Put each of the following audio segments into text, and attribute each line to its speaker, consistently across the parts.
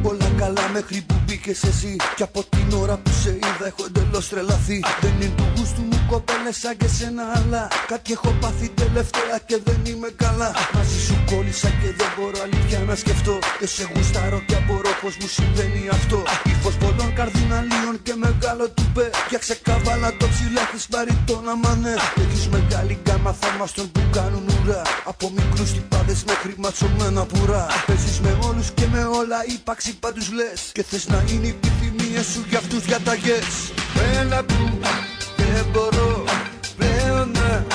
Speaker 1: Όλα καλά μέχρι που μπήκες εσύ. Κι από την ώρα που σε είδα έχω εντελώς τρελαθεί. Δεν είναι του γούστου μου κοπέλες σαν και σένα, αλλά κάτι έχω πάθει τελευταία και δεν είμαι καλά. Μαζί σου κόλλησα και δεν μπορώ αλήθεια να σκεφτώ. Και σε γουστάρω και απορώ πως μου συμβαίνει αυτό. Ύφος πολλών καρδιναλίων και μεγάλο τουπέ. Για ξεκαβάλα το ψηλά έχεις πάρει το να μανέ. Έχεις μεγάλη γκάμα θαυμαστών που κάνουν ουρά. Από μικρούς τυπάδες μέχρι ματσωμένα πουρά. Παίζεις με όλους και με όλα, ύπαρξη πάντους λες. Και θες να είναι οι επιθυμίες σου για αυτούς διαταγές. Έλα που δεν μπορώ πλέον να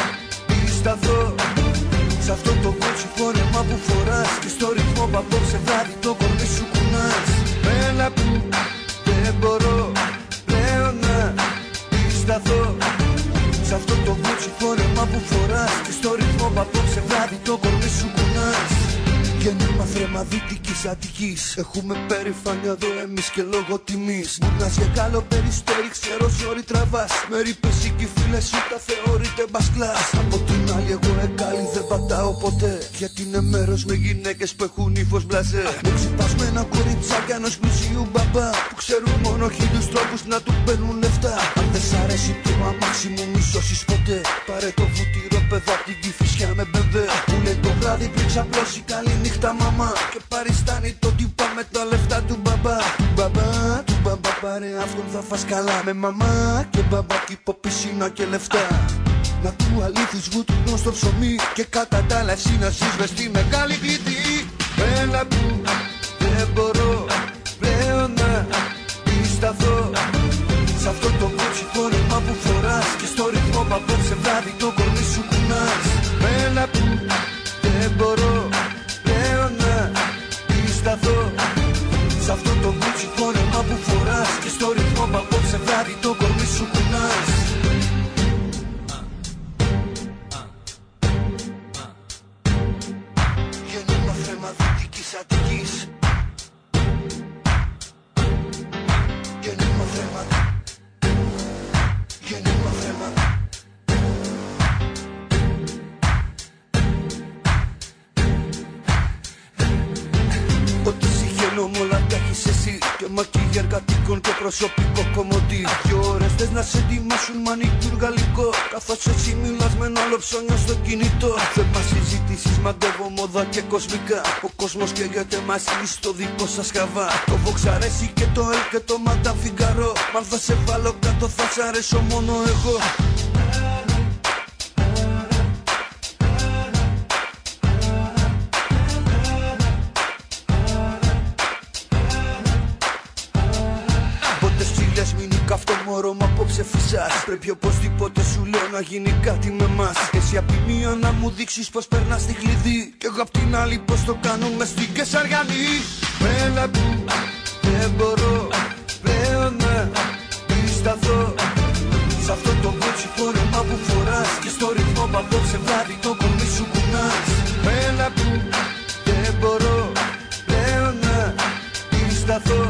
Speaker 1: πισταθώ σ' αυτό το κότσι φόρεμα που φοράς. Και στο ρυθμό που απόψε βράδυ το κορμί σου κουνάς. Έλα που δεν μπορώ πλέον να πισταθώ σ' αυτό το κότσι φόρεμα που φοράς. Και στο ρυθμό που απόψε βράδυ το κορμί σου κουνάς. Γέννημα θρέμα Δυτικής Αττικής. Έχουμε περηφάνεια εδώ εμείς και λόγω τιμής. Μουνάς για καλό περιστέρι, ξέρω ζόρι τραβάς. Με ρήπες ή κι οι φίλες σου τα θεωρείτε μπασκλάς. Από την άλλη εγώ εγκάλι δεν πατάω ποτέ. Γιατί είναι μέρος με γυναίκες που έχουν ύφος μπλαζέ. Με ξυπασμένα κοριτσάκια ενός πλουσίου μπαμπά που ξέρουν μόνο χίλιους τρόπους να του παίρνουν λεφτά. Αν δεν σ' αρέσει το αμάξι μου μη σώσεις ποτέ. Πάρε το βούτυρο παιδά απ' την Κηφισιά με μπεμπέ. Που λέει το βράδυ πριν ξαπλώσει καλή νύχτα μαμά. Και παριστάνει το τύπα με τα λεφτά του μπαμπά. Του μπαμπά πάρε αυτόν θα φας καλά με μαμά. Και μπαμπά κήπο πισίνα και λεφτά. Να του αλήθεις βούτυνο στο ψωμί. Και κατά τα άλλα εσύ να ζεις μες στη μεγάλη κλητή. Έλα που δεν μπορώ πλέον να πισταθώ σ' αυτό το κότσι φόρεμα που φοράς. Και στο ρυθμό που απόψε βράδυ το κορμί σου κουνάς. Έλα που δεν μπορώ πλέον να πισταθώ σ' αυτό το κότσι φόρεμα που φοράς. Και στο ρυθμό που απόψε βράδυ το κορμί σου κουνάς. Γέννημα θρέμα Δυτικής Αττικής. Γέννημα θρέμα. Γέννημα θρέμα. Ό,τι συγχαίνω μ' όλα τα έχεις εσύ. Και μακιγιάρ κατοίκων και προσωπικό κομμωτή. 2 ώρες θες να σε ετοιμάσουν μανικούρ γαλλικό. Καθώς έτσι μιλάς με ένα άλλο ψώνιο στο κινητό. Θέμα συζητήσεις μαντεύω μόδα και κοσμικά. Ο κόσμος καίγεται μαζί στο δικό σας χαβά. Το Vox αρέσει και το L και το Madame Figaro. Μα αν θα σε βάλω κάτω θα σ' αρέσω μόνο εγώ. Μην είναι καυτό μωρό μ' απόψε φυσάς. Πρέπει οπωσδήποτε σου λέω να γίνει κάτι με μας. Εσύ απ' τη μία να μου δείξεις πως περνάς τη κλειδί. Κι εγώ απ' την άλλη πως το κάνουμε στην Κεσαριανή. Έλα που δεν μπορώ πλέον να πισταθώ σ' αυτό το κότσι φόρεμα που φοράς. Και στο ρυθμό που απόψε βράδυ το κορμί σου κουνάς. Έλα που δεν μπορώ πλέον να πισταθώ